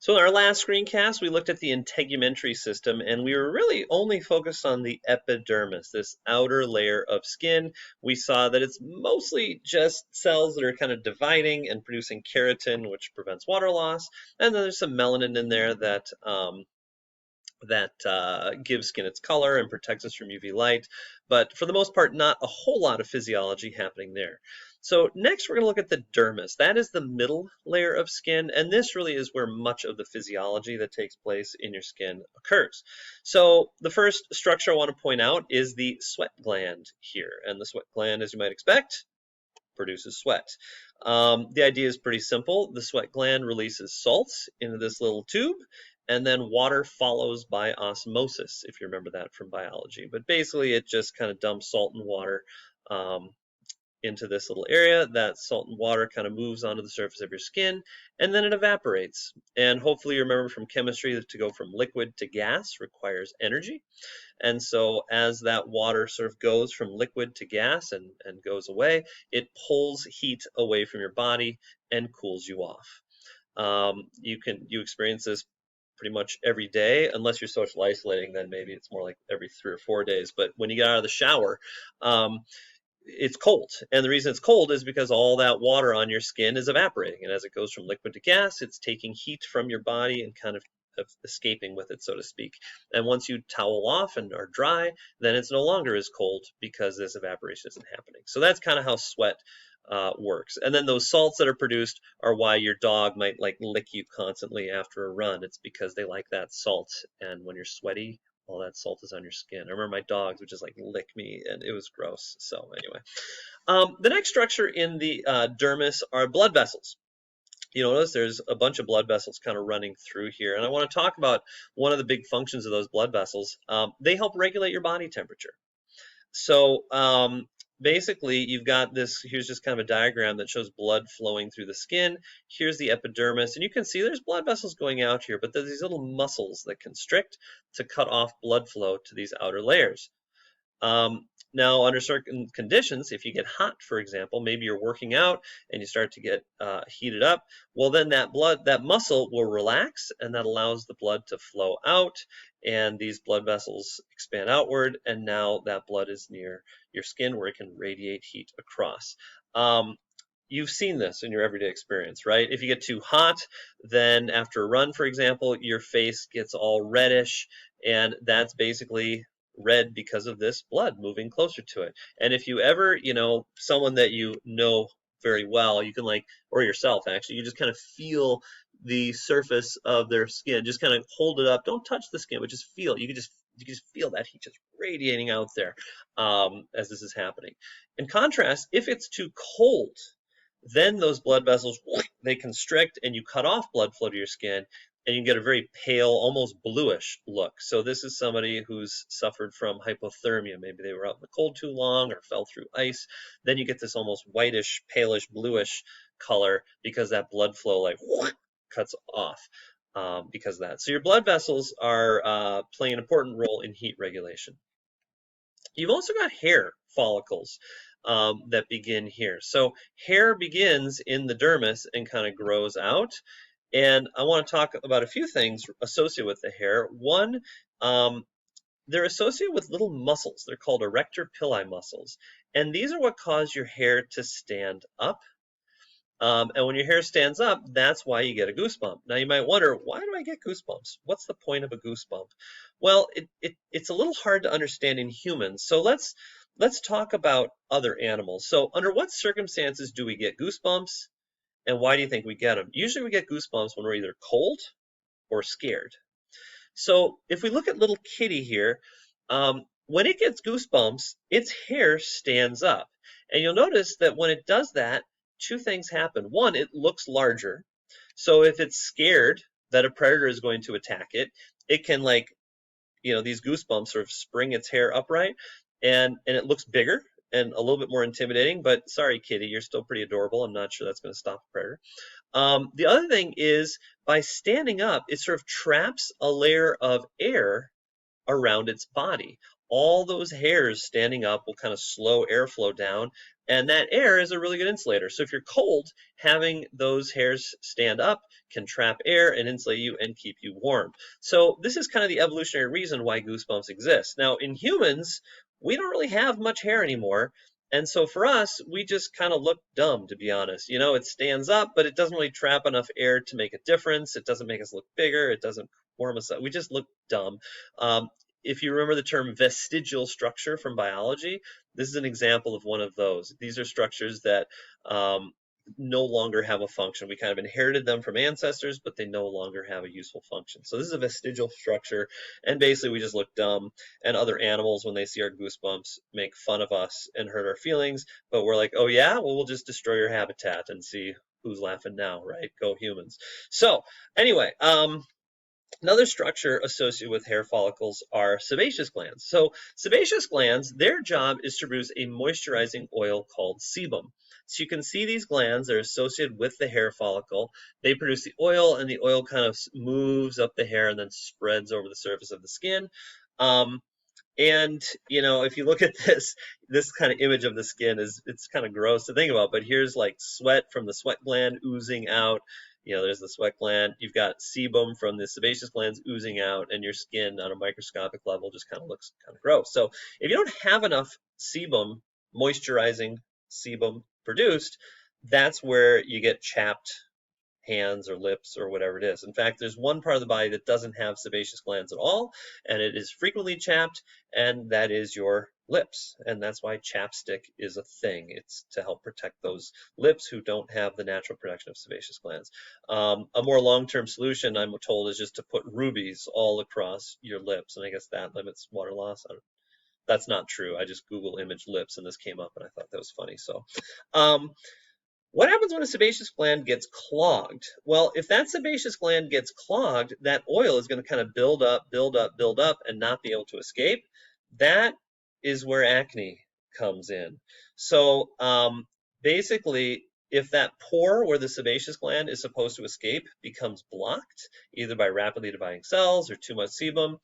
So in our last screencast, we looked at the integumentary system, and we were really only focused on the epidermis, this outer layer of skin. We saw that it's mostly just cells that are kind of dividing and producing keratin, which prevents water loss, and then there's some melanin in there that gives skin its color and protects us from UV light. But for the most part, not a whole lot of physiology happening there. So next we're going to look at the dermis. That is the middle layer of skin, and this really is where much of the physiology that takes place in your skin occurs. So the first structure I want to point out is the sweat gland here. And the sweat gland, as you might expect, produces sweat. The idea is pretty simple. The sweat gland releases salts into this little tube, and then water follows by osmosis, if you remember that from biology. But basically, it just kind of dumps salt and water into this little area. That salt and water kind of moves onto the surface of your skin, and then it evaporates. And hopefully you remember from chemistry that to go from liquid to gas requires energy. And so as that water sort of goes from liquid to gas and goes away, it pulls heat away from your body and cools you off. You experience this pretty much every day, unless you're social isolating, then maybe it's more like every 3 or 4 days. But when you get out of the shower, it's cold. And the reason it's cold is because all that water on your skin is evaporating. And as it goes from liquid to gas, it's taking heat from your body and kind of escaping with it, so to speak. And once you towel off and are dry, then it's no longer as cold because this evaporation isn't happening. So that's kind of how sweat works. And then those salts that are produced are why your dog might like lick you constantly after a run. It's because they like that salt. And when you're sweaty, all that salt is on your skin. I remember my dogs would just like lick me, and it was gross. So anyway, the next structure in the dermis are blood vessels. You notice there's a bunch of blood vessels kind of running through here, and I want to talk about one of the big functions of those blood vessels. They help regulate your body temperature. So basically, you've got this, here's just kind of a diagram that shows blood flowing through the skin. Here's the epidermis, and you can see there's blood vessels going out here, but there's these little muscles that constrict to cut off blood flow to these outer layers. Now, under certain conditions, if you get hot, for example, maybe you're working out and you start to get heated up, well, then that muscle will relax, and that allows the blood to flow out, and these blood vessels expand outward, and now that blood is near your skin where it can radiate heat across. You've seen this in your everyday experience, right? If you get too hot, then after a run, for example, your face gets all reddish, and that's basically red because of this blood moving closer to it. And if you ever, someone that you know very well, you can or yourself actually, you just kind of feel the surface of their skin, just kind of hold it up. Don't touch the skin, but just feel. You can just feel that heat just radiating out there as this is happening. In contrast, if it's too cold, then those blood vessels, they constrict and you cut off blood flow to your skin, and you get a very pale, almost bluish look. So this is somebody who's suffered from hypothermia. Maybe they were out in the cold too long or fell through ice. Then you get this almost whitish, palish, bluish color because that blood flow cuts off because of that. So your blood vessels are playing an important role in heat regulation. You've also got hair follicles that begin here. So hair begins in the dermis and kind of grows out. And I want to talk about a few things associated with the hair. One, they're associated with little muscles. They're called erector pili muscles. And these are what cause your hair to stand up. And when your hair stands up, that's why you get a goosebump. Now you might wonder, why do I get goosebumps? What's the point of a goosebump? Well, it's a little hard to understand in humans. So let's talk about other animals. So under what circumstances do we get goosebumps? And why do you think we get them? Usually we get goosebumps when we're either cold or scared. So if we look at little kitty here, when it gets goosebumps, its hair stands up. And you'll notice that when it does that, two things happen. One, it looks larger. So if it's scared that a predator is going to attack it, it can these goosebumps sort of spring its hair upright, and it looks bigger and a little bit more intimidating, but sorry, kitty, you're still pretty adorable. I'm not sure that's going to stop a predator. The other thing is, by standing up, it sort of traps a layer of air around its body. all those hairs standing up will kind of slow airflow down, and that air is a really good insulator. So if you're cold, having those hairs stand up can trap air and insulate you and keep you warm. So this is kind of the evolutionary reason why goosebumps exist. Now in humans, we don't really have much hair anymore. And so for us, we just kind of look dumb, to be honest. You know, it stands up, but it doesn't really trap enough air to make a difference. It doesn't make us look bigger. It doesn't warm us up. We just look dumb. Um, if you remember the term vestigial structure from biology, this is an example of one of those. These are structures that no longer have a function. We kind of inherited them from ancestors, but they no longer have a useful function. So this is a vestigial structure, and basically we just look dumb, and other animals, when they see our goosebumps, make fun of us and hurt our feelings, but we're like, oh yeah, well, we'll just destroy your habitat and see who's laughing now, right? Go humans. So anyway, another structure associated with hair follicles are sebaceous glands. So sebaceous glands, their job is to produce a moisturizing oil called sebum. So you can see these glands are associated with the hair follicle. They produce the oil, and the oil kind of moves up the hair and then spreads over the surface of the skin. And you know, if you look at this kind of image of the skin, it's kind of gross to think about, but here's like sweat from the sweat gland oozing out. You know, there's the sweat gland. You've got sebum from the sebaceous glands oozing out, and your skin on a microscopic level just kind of looks kind of gross. So if you don't have enough sebum, moisturizing sebum produced, that's where you get chapped hands or lips or whatever it is. In fact, there's one part of the body that doesn't have sebaceous glands at all, and it is frequently chapped, and that is your lips. And that's why chapstick is a thing. It's to help protect those lips who don't have the natural protection of sebaceous glands. A more long-term solution, I'm told, is just to put rubies all across your lips, and I guess that limits water loss. That's not true. I just Google image lips, and this came up, and I thought that was funny. So, what happens when a sebaceous gland gets clogged? Well, if that sebaceous gland gets clogged, that oil is going to kind of build up, build up, build up, and not be able to escape. That is where acne comes in. So basically, if that pore where the sebaceous gland is supposed to escape becomes blocked, either by rapidly dividing cells or too much sebum,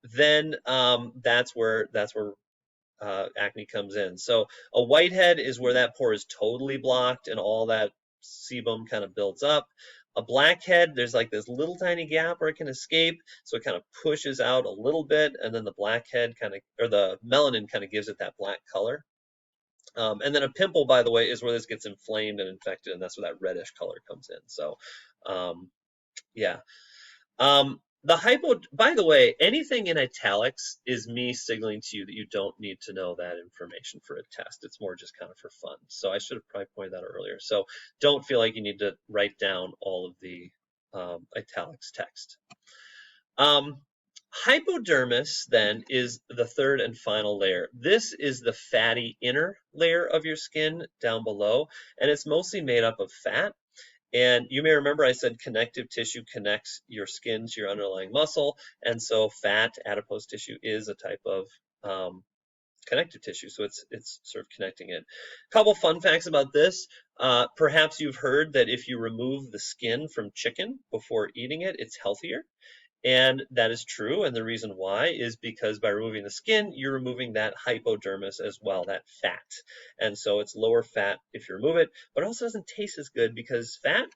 then that's where acne comes in. So a whitehead is where that pore is totally blocked and all that sebum kind of builds up. A blackhead, there's like this little tiny gap where it can escape, so it kind of pushes out a little bit, and then the blackhead kind of, or the melanin kind of gives it that black color. And then a pimple, by the way, is where this gets inflamed and infected, and that's where that reddish color comes in. So, yeah. By the way, anything in italics is me signaling to you that you don't need to know that information for a test. It's more just kind of for fun. So I should have probably pointed that out earlier. So don't feel like you need to write down all of the italics text. Hypodermis then is the third and final layer. This is the fatty inner layer of your skin down below, and it's mostly made up of fat. And you may remember I said connective tissue connects your skin to your underlying muscle, and so fat, adipose tissue, is a type of connective tissue, so it's sort of connecting it. A couple fun facts about this. Perhaps you've heard that if you remove the skin from chicken before eating it, it's healthier. And that is true, and the reason why is because by removing the skin, you're removing that hypodermis as well, that fat. And so it's lower fat if you remove it, but it also doesn't taste as good because fat,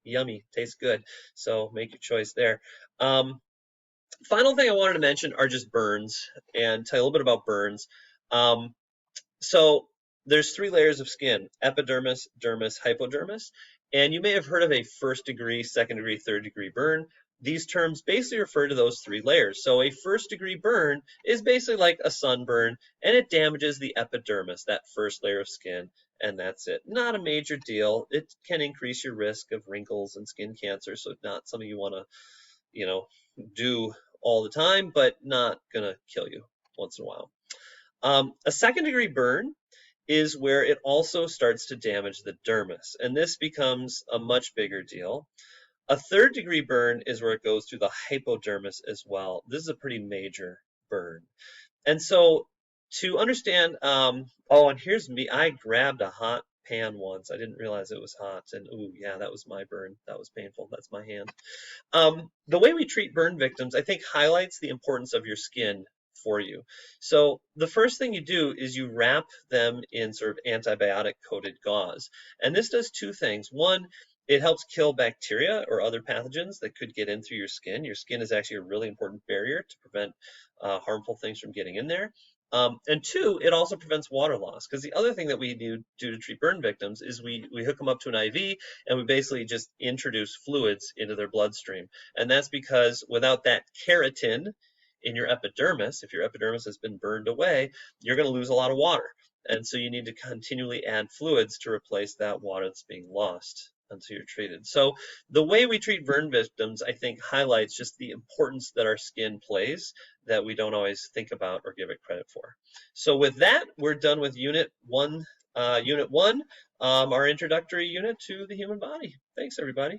yummy, tastes good. So make your choice there. Final thing I wanted to mention are just burns, and tell you a little bit about burns. So there's 3 layers of skin: epidermis, dermis, hypodermis. And you may have heard of a 1st degree, 2nd degree, 3rd degree burn. These terms basically refer to those 3 layers. So a 1st degree burn is basically like a sunburn, and it damages the epidermis, that first layer of skin, and that's it. Not a major deal. It can increase your risk of wrinkles and skin cancer, so not something you want to, do all the time, but not gonna kill you once in a while. A 2nd degree burn is where it also starts to damage the dermis, and this becomes a much bigger deal. A 3rd degree burn is where it goes through the hypodermis as well. This is a pretty major burn. And so to understand, and here's me. I grabbed a hot pan once. I didn't realize it was hot. And ooh, yeah, that was my burn. That was painful. That's my hand. The way we treat burn victims, I think, highlights the importance of your skin for you. So the first thing you do is you wrap them in sort of antibiotic-coated gauze. And this does two things. One, it helps kill bacteria or other pathogens that could get in through your skin. Your skin is actually a really important barrier to prevent harmful things from getting in there. And two, it also prevents water loss, because the other thing that we do to treat burn victims is we hook them up to an IV and we basically just introduce fluids into their bloodstream. And that's because without that keratin in your epidermis, if your epidermis has been burned away, you're going to lose a lot of water. And so you need to continually add fluids to replace that water that's being lost until you're treated. So the way we treat burn victims, I think, highlights just the importance that our skin plays that we don't always think about or give it credit for. So with that, we're done with Unit 1, our introductory unit to the human body. Thanks, everybody.